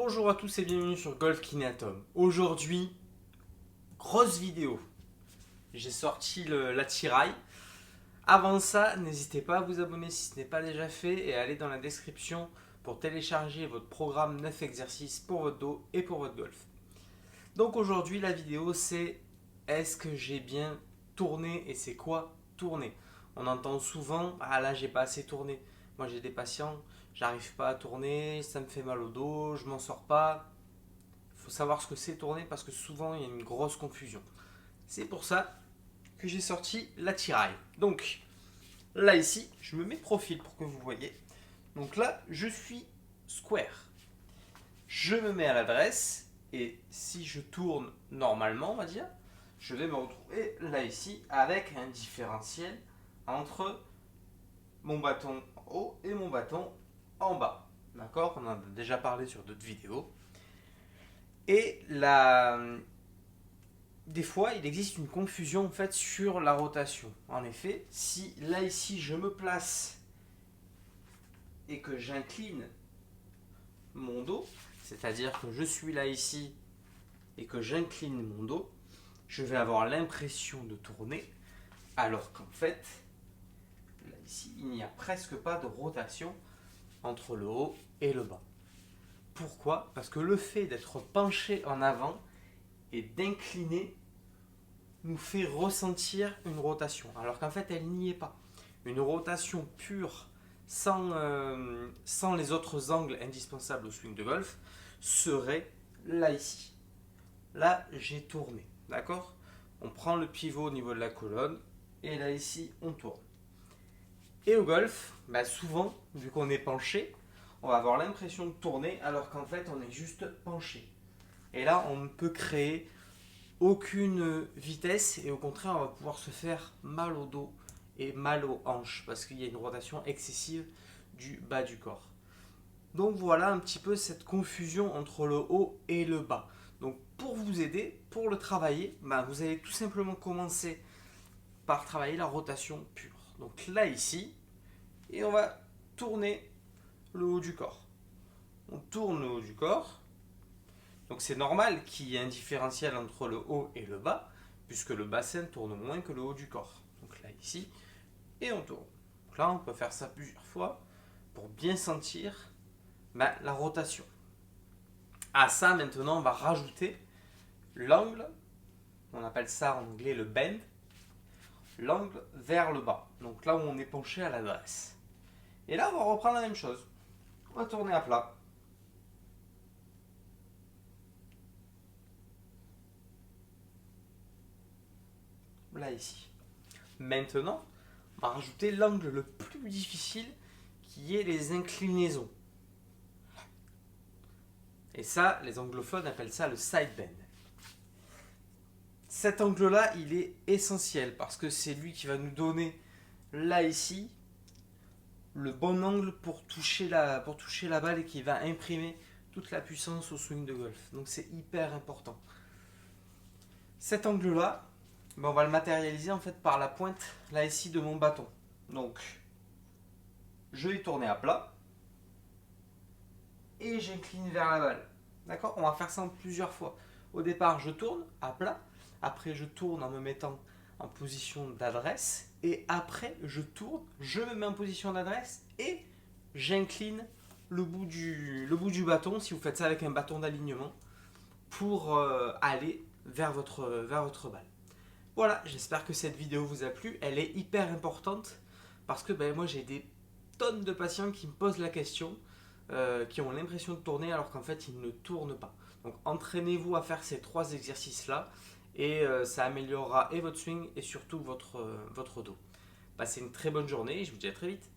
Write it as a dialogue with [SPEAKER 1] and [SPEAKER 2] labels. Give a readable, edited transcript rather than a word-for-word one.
[SPEAKER 1] Bonjour à tous et bienvenue sur Golf Kineatom. Aujourd'hui, grosse vidéo. J'ai sorti l'attirail. Avant ça, n'hésitez pas à vous abonner si ce n'est pas déjà fait et à aller dans la description pour télécharger votre programme 9 exercices pour votre dos et pour votre golf. Donc aujourd'hui, la vidéo c'est est-ce que j'ai bien tourné et c'est quoi tourner? On entend souvent ah là j'ai pas assez tourné. Moi j'ai des patients, j'arrive pas à tourner, ça me fait mal au dos, je m'en sors pas. Il faut savoir ce que c'est tourner parce que souvent il y a une grosse confusion. C'est pour ça que j'ai sorti l'attirail. Donc là ici, je me mets profil pour que vous voyez. Donc là, je suis square. Je me mets à l'adresse et si je tourne normalement, on va dire, je vais me retrouver là ici avec un différentiel entre mon bâton en haut et mon bâton en bas. D'accord? On en a déjà parlé sur d'autres vidéos. Et des fois, il existe une confusion en fait sur la rotation. En effet, si là ici je me place et que j'incline mon dos, c'est-à-dire que je suis là ici et que j'incline mon dos, je vais avoir l'impression de tourner, alors qu'en fait, là ici, il n'y a presque pas de rotation entre le haut et le bas. Pourquoi? Parce que le fait d'être penché en avant et d'incliner nous fait ressentir une rotation, alors qu'en fait elle n'y est pas. Une rotation pure sans les autres angles indispensables au swing de golf serait là ici. Là j'ai tourné, d'accord? On prend le pivot au niveau de la colonne et là ici on tourne. Et au golf, souvent, vu qu'on est penché, on va avoir l'impression de tourner alors qu'en fait on est juste penché. Et là on ne peut créer aucune vitesse et au contraire on va pouvoir se faire mal au dos et mal aux hanches parce qu'il y a une rotation excessive du bas du corps. Donc voilà un petit peu cette confusion entre le haut et le bas. Donc pour vous aider, pour le travailler, vous allez tout simplement commencer par travailler la rotation pure. Donc là ici, et on va tourner le haut du corps. On tourne le haut du corps. Donc c'est normal qu'il y ait un différentiel entre le haut et le bas, puisque le bassin tourne moins que le haut du corps. Donc là, ici, et on tourne. Donc là, on peut faire ça plusieurs fois pour bien sentir la rotation. À ça, maintenant, on va rajouter l'angle, on appelle ça en anglais le bend, l'angle vers le bas. Donc là où on est penché à l'adresse. Et là, on va reprendre la même chose. On va tourner à plat. Là ici. Maintenant, on va rajouter l'angle le plus difficile qui est les inclinaisons. Et ça, les anglophones appellent ça le side bend. Cet angle-là, il est essentiel parce que c'est lui qui va nous donner, là ici, le bon angle pour toucher la balle et qui va imprimer toute la puissance au swing de golf. Donc c'est hyper important. Cet angle-là, on va le matérialiser en fait par la pointe là ici de mon bâton. Donc je vais tourner à plat et j'incline vers la balle. D'accord? On va faire ça en plusieurs fois. Au départ, je tourne à plat. Après, je tourne en me mettant en position d'adresse. Et après, je tourne, je me mets en position d'adresse et j'incline le bout du bâton, si vous faites ça avec un bâton d'alignement, pour aller vers votre balle. Voilà, j'espère que cette vidéo vous a plu. Elle est hyper importante parce que moi j'ai des tonnes de patients qui me posent la question, qui ont l'impression de tourner alors qu'en fait ils ne tournent pas. Donc entraînez-vous à faire ces 3 exercices-là et ça améliorera et votre swing et surtout votre dos. Passez une très bonne journée et je vous dis à très vite.